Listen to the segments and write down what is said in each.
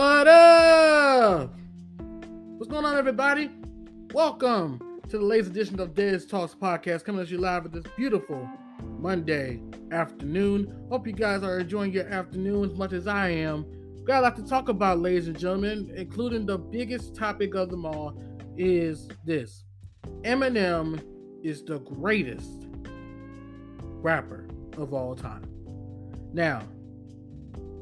What up? What's going on, everybody? Welcome to the latest edition of Dez Talks Podcast, coming at you live at this beautiful Monday afternoon. Hope you guys are enjoying your afternoon as much as I am. Got a lot to talk about, ladies and gentlemen, including the biggest topic of them all is this. Eminem is the greatest rapper of all time. Now,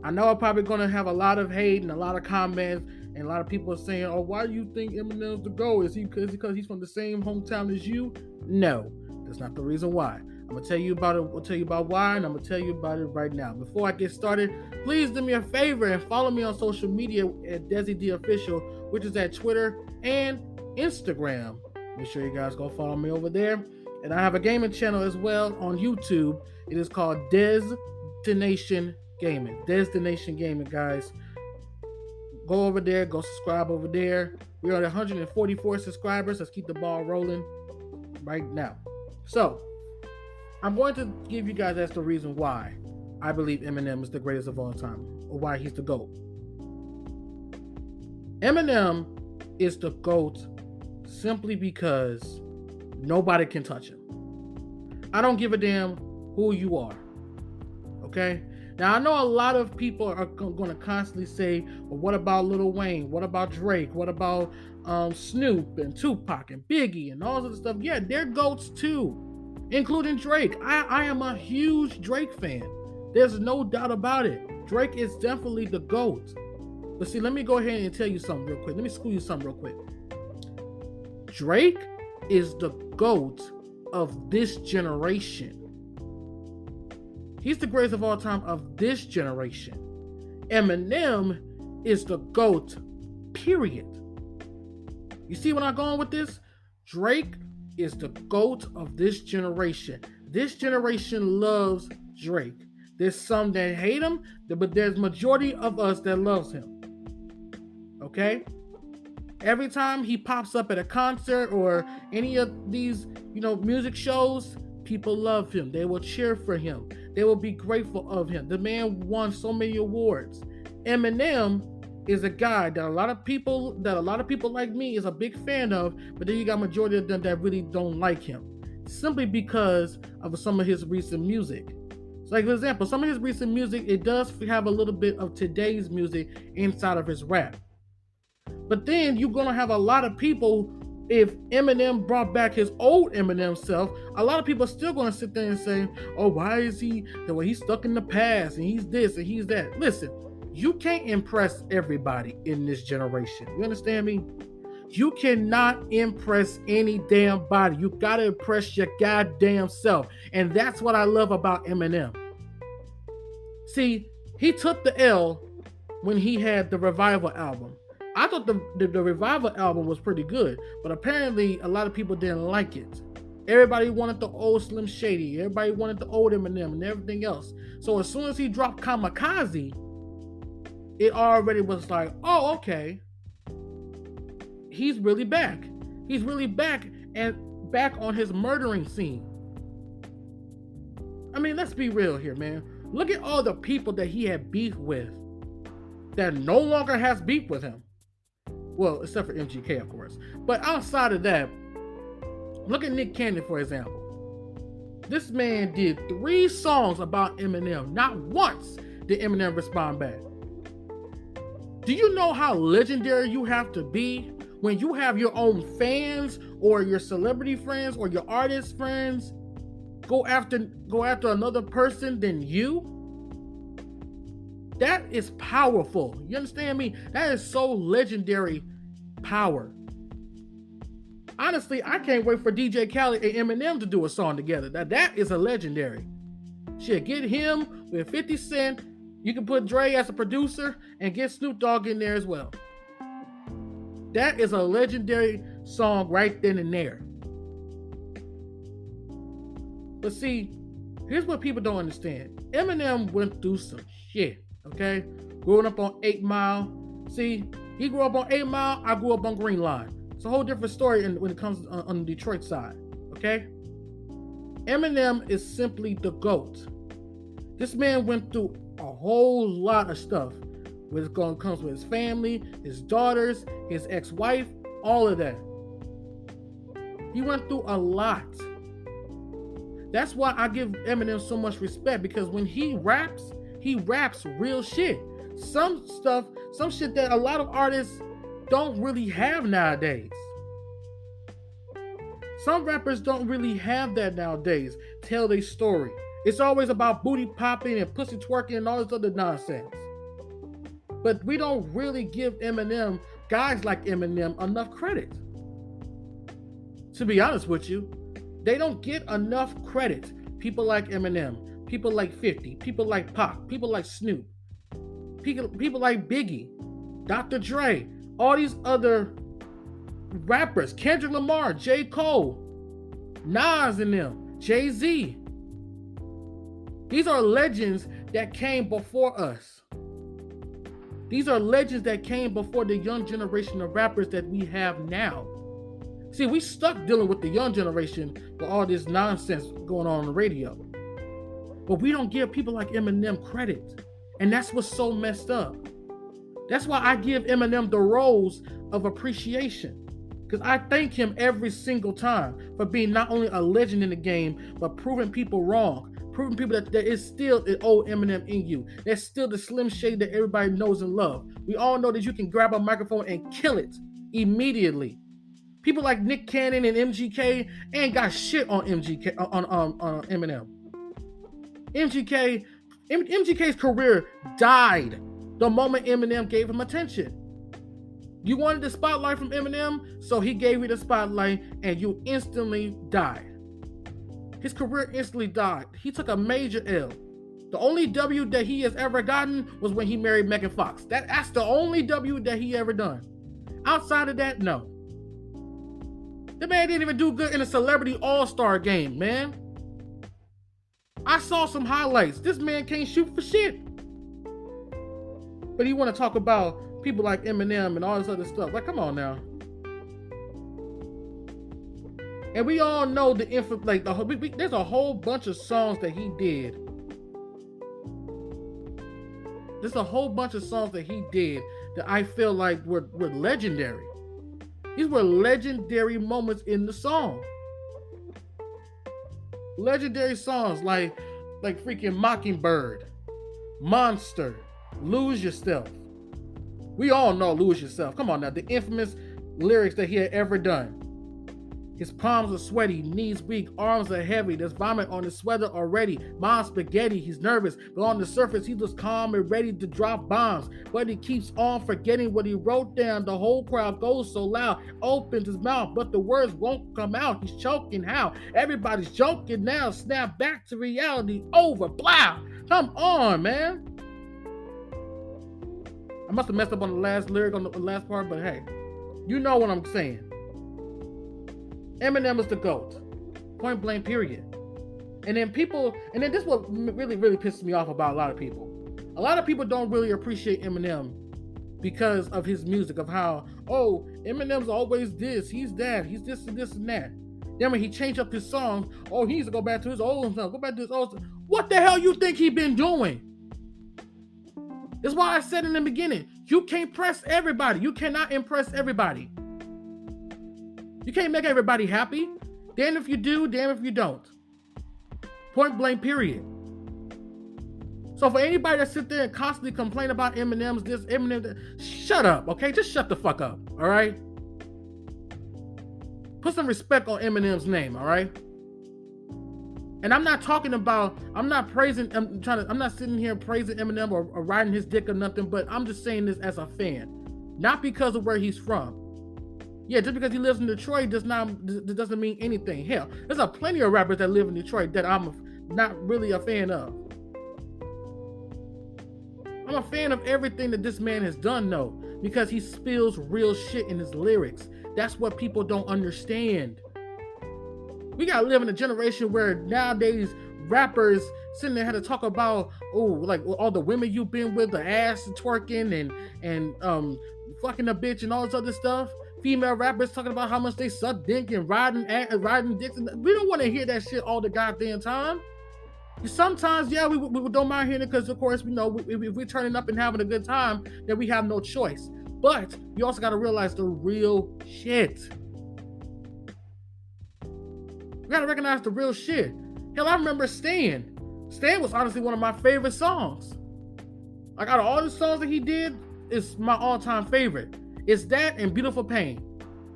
I know I'm probably going to have a lot of hate and a lot of comments and a lot of people are saying, oh, why do you think Eminem's the GOAT? Is he because he's from the same hometown as you? No, that's not the reason why. I'm going to tell you about it. I'll tell you about why, and I'm going to tell you about it right now. Before I get started, please do me a favor and follow me on social media at DesiDOfficial, which is at Twitter and Instagram. Make sure you guys go follow me over there. And I have a gaming channel as well on YouTube. It is called Destination Gaming. Destination Gaming, guys. Go over there. Go subscribe over there. We are at 144 subscribers. Let's keep the ball rolling right now. So, I'm going to give you guys that's the reason why I believe Eminem is the greatest of all time, or why he's the GOAT. Eminem is the GOAT simply because nobody can touch him. I don't give a damn who you are. Okay? Now, I know a lot of people are going to constantly say, well, what about Lil Wayne? What about Drake? What about Snoop and Tupac and Biggie and all this other stuff? Yeah, they're GOATs too, including Drake. I am a huge Drake fan. There's no doubt about it. Drake is definitely the GOAT. But see, let me go ahead and tell you something real quick. Let me school you something real quick. Drake is the GOAT of this generation. He's the greatest of all time of this generation. Eminem is the GOAT, period. You see where I'm going with this? Drake is the GOAT of this generation. This generation loves Drake. There's some that hate him, but there's majority of us that loves him. Okay? Every time he pops up at a concert or any of these, music shows, people love him. They will cheer for him. They will be grateful of him. The man won so many awards. Eminem is a guy that a lot of people like me is a big fan of, but then you got majority of them that really don't like him, simply because of some of his recent music. So, like, for example, some of his recent music, it does have a little bit of today's music inside of his rap. But then you're gonna have a lot of people. If Eminem brought back his old Eminem self, a lot of people are still going to sit there and say, oh, why is he the way he's stuck in the past and he's this and he's that. Listen, you can't impress everybody in this generation. You understand me? You cannot impress any damn body. You got to impress your goddamn self. And that's what I love about Eminem. See, he took the L when he had the Revival album. I thought the Revival album was pretty good, but apparently a lot of people didn't like it. Everybody wanted the old Slim Shady. Everybody wanted the old Eminem and everything else. So as soon as he dropped Kamikaze, it already was like, oh, okay. He's really back. He's really back and back on his murdering scene. I mean, let's be real here, man. Look at all the people that he had beef with that no longer has beef with him. Well, except for MGK, of course. But outside of that, look at Nick Cannon, for example. This man did 3 songs about Eminem. Not once did Eminem respond back. Do you know how legendary you have to be when you have your own fans or your celebrity friends or your artist friends go after another person than you? That is powerful. You understand me? That is so legendary power. Honestly, I can't wait for DJ Khaled and Eminem to do a song together. That is a legendary. Shit, get him with 50 Cent. You can put Dre as a producer and get Snoop Dogg in there as well. That is a legendary song right then and there. But see, here's what people don't understand. Eminem went through some shit. Okay, growing up on 8 Mile. See, he grew up on 8 Mile. I grew up on Green Line. It's a whole different story when it comes on the Detroit side. Okay, Eminem is simply the GOAT. This man went through a whole lot of stuff. Where it's going comes with his family, his daughters, his ex-wife, all of that. He went through a lot. That's why I give Eminem so much respect, because when he raps real shit. Some shit that a lot of artists don't really have nowadays. Some rappers don't really have that nowadays. Tell their story. It's always about booty popping and pussy twerking and all this other nonsense. But we don't really give Eminem, guys like Eminem, enough credit. To be honest with you, they don't get enough credit. People like Eminem, people like 50, people like Pac, people like Snoop, people like Biggie, Dr. Dre, all these other rappers, Kendrick Lamar, J. Cole, Nas and them, Jay-Z. These are legends that came before us. These are legends that came before the young generation of rappers that we have now. See, we stuck dealing with the young generation with all this nonsense going on the radio. But we don't give people like Eminem credit. And that's what's so messed up. That's why I give Eminem the rose of appreciation. Because I thank him every single time for being not only a legend in the game, but proving people wrong. Proving people that there is still an old Eminem in you. There's still the Slim Shady that everybody knows and loves. We all know that you can grab a microphone and kill it immediately. People like Nick Cannon and MGK ain't got shit on MGK on Eminem. MGK's career died the moment Eminem gave him attention. You wanted the spotlight from Eminem, so he gave you the spotlight, and you instantly died. His career instantly died. He took a major L. The only W that he has ever gotten was when he married Megan Fox. That's the only W that he ever done. Outside of that, no. The man didn't even do good in a celebrity all-star game, man. I saw some highlights. This man can't shoot for shit. But he want to talk about people like Eminem and all this other stuff. Like, come on now. And we all know the there's a whole bunch of songs that he did. There's a whole bunch of songs that he did that I feel like were legendary. These were legendary moments in the song. Legendary songs like freaking Mockingbird, Monster, Lose Yourself. We all know Lose Yourself. Come on now, the infamous lyrics that he had ever done. His palms are sweaty, knees weak, arms are heavy. There's vomit on his sweater already. Mom's spaghetti, he's nervous, but on the surface he looks calm and ready to drop bombs. But he keeps on forgetting what he wrote down. The whole crowd goes so loud, opens his mouth, but the words won't come out. He's choking how? Everybody's joking now. Snap back to reality. Over. Blah. Come on, man. I must have messed up on the last lyric on the last part, but hey, you know what I'm saying. Eminem is the GOAT. Point blank, period. And then this is what really, really pisses me off about a lot of people. A lot of people don't really appreciate Eminem because of his music, of how, oh, Eminem's always this, he's that, he's this and this and that. Then when he changed up his songs, oh, he needs to go back to his old stuff, go back to his old stuff. What the hell you think he been doing? That's why I said in the beginning, you can't press everybody. You cannot impress everybody. You can't make everybody happy. Damn if you do, damn if you don't. Point blank, period. So for anybody that sit there and constantly complain about Eminem's this, Eminem that, shut up, okay? Just shut the fuck up, all right? Put some respect on Eminem's name, all right? And I'm not talking about, I'm not sitting here praising Eminem or riding his dick or nothing, but I'm just saying this as a fan. Not because of where he's from. Yeah, just because he lives in Detroit doesn't mean anything. Hell, there's plenty of rappers that live in Detroit that I'm not really a fan of. I'm a fan of everything that this man has done, though, because he spills real shit in his lyrics. That's what people don't understand. We gotta live in a generation where nowadays rappers sitting there had to talk about, like all the women you've been with, the ass twerking and fucking a bitch and all this other stuff. Female rappers talking about how much they suck dick and riding dicks. And we don't want to hear that shit all the goddamn time. Sometimes, yeah, we don't mind hearing it because, of course, if we're turning up and having a good time, then we have no choice. But you also got to realize the real shit. You got to recognize the real shit. Hell, I remember Stan. Stan was honestly one of my favorite songs. Like, out of all the songs that he did, it's my all-time favorite. It's that and Beautiful Pain.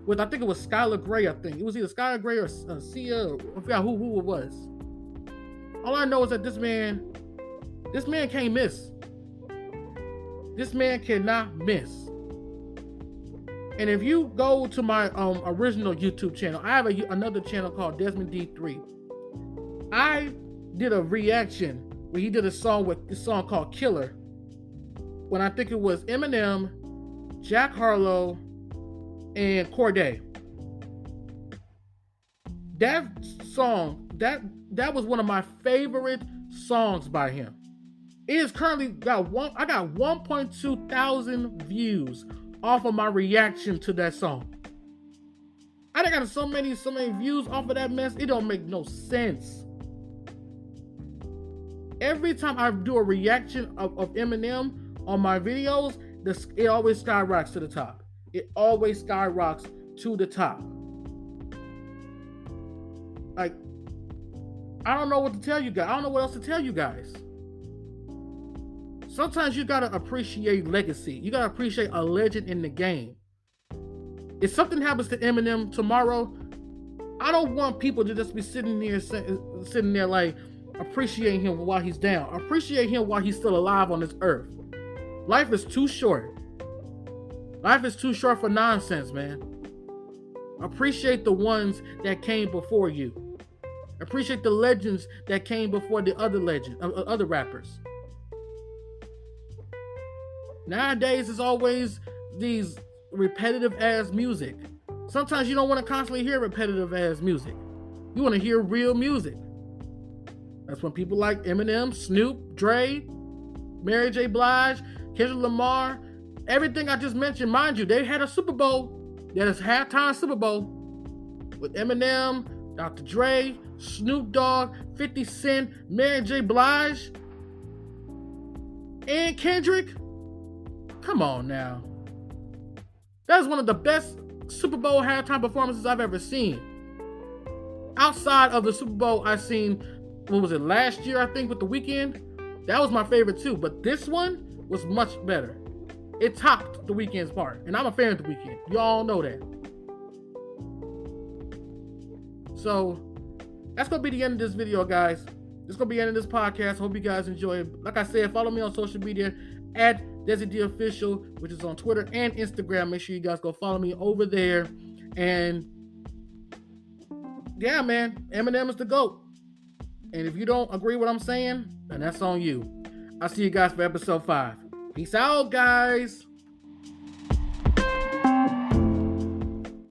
With, I think it was Skylar Grey, I think. It was either Skylar Grey or Sia, or I forgot who it was. All I know is that this man can't miss. This man cannot miss. And if you go to my original YouTube channel, I have another channel called Desmond D3. I did a reaction where he did a song called Killer. When I think it was Eminem, Jack Harlow, and Corday. That song, that was one of my favorite songs by him. It is currently got 1.2 thousand views off of my reaction to that song. I got so many views off of that mess, it don't make no sense. Every time I do a reaction of Eminem on my videos, it always skyrockets to the top. It always skyrockets to the top. Like, I don't know what to tell you guys. I don't know what else to tell you guys. Sometimes you gotta appreciate legacy. You gotta appreciate a legend in the game. If something happens to Eminem tomorrow, I don't want people to just be sitting there like appreciating him while he's down. Appreciate him while he's still alive on this earth. Life is too short. Life is too short for nonsense, man. Appreciate the ones that came before you. Appreciate the legends that came before the other rappers. Nowadays, it's always these repetitive ass music. Sometimes you don't want to constantly hear repetitive ass music. You want to hear real music. That's when people like Eminem, Snoop, Dre, Mary J. Blige, Kendrick Lamar, everything I just mentioned, mind you, they had a Super Bowl. That is halftime Super Bowl with Eminem, Dr. Dre, Snoop Dogg, 50 Cent, Mary J. Blige, and Kendrick. Come on now. That's one of the best Super Bowl halftime performances I've ever seen. Outside of the Super Bowl I seen, what was it, last year, I think, with The Weeknd? That was my favorite too, but this one was much better. It topped The Weeknd's part, and I'm a fan of The Weeknd. Y'all know that. So, that's going to be the end of this video, guys. This is going to be the end of this podcast. Hope you guys enjoy it. Like I said, follow me on social media at DesiDOfficial, which is on Twitter and Instagram. Make sure you guys go follow me over there. And yeah, man, Eminem is the GOAT. And if you don't agree with what I'm saying, then that's on you. I'll see you guys for episode 5. Peace out, guys.